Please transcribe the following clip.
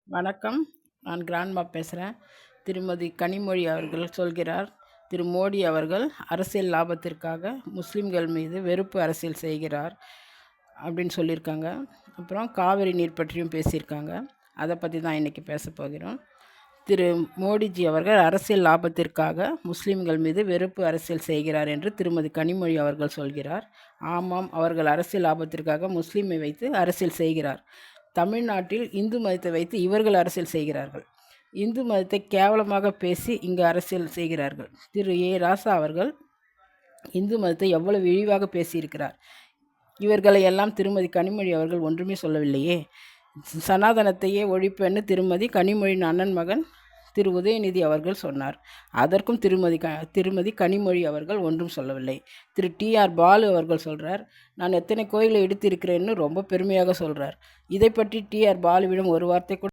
வணக்கம். நான் கிராண்ட்மா பேசுகிறேன். திருமதி கனிமொழி அவர்கள் சொல்கிறார், திரு மோடி அவர்கள் அரசியல் லாபத்திற்காக முஸ்லிம்கள் மீது வெறுப்பு அரசியல் செய்கிறார் அப்படின்னு சொல்லியிருக்காங்க. அப்புறம் காவிரி நீர் பற்றியும் பேசியிருக்காங்க. அதை பற்றி தான் இன்றைக்கி பேச போகிறோம். திரு மோடிஜி அவர்கள் அரசியல் லாபத்திற்காக முஸ்லிம்கள் மீது வெறுப்பு அரசியல் செய்கிறார் என்று திருமதி கனிமொழி அவர்கள் சொல்கிறார். ஆமாம், அவர்கள் அரசியல் லாபத்திற்காக முஸ்லீமை வைத்து அரசியல் செய்கிறார். தமிழ்நாட்டில் இந்து மதத்தை வைத்து இவர்கள் அரசியல் செய்கிறார்கள். இந்து மதத்தை கேவலமாக பேசி இங்கு அரசியல் செய்கிறார்கள். திரு ஏ ராசா அவர்கள் இந்து மதத்தை எவ்வளவு இழிவாக பேசியிருக்கிறார். இவர்களை எல்லாம் திருமதி கனிமொழி அவர்கள் ஒன்றுமே சொல்லவில்லையே. சனாதனத்தையே ஒழிப்பென்னு திருமதி கனிமொழியின் அண்ணன் மகன் திரு உதயநிதி அவர்கள் சொன்னார். அதற்கும் திருமதி கனிமொழி அவர்கள் ஒன்றும் சொல்லவில்லை. திரு டிஆர் பாலு அவர்கள் சொல்கிறார், நான் எத்தனை கோயிலை இடித்திருக்கிறேன்னு ரொம்ப பெருமையாக சொல்கிறார். இதை பற்றி டிஆர் பாலுவிடம் ஒரு வார்த்தை கூட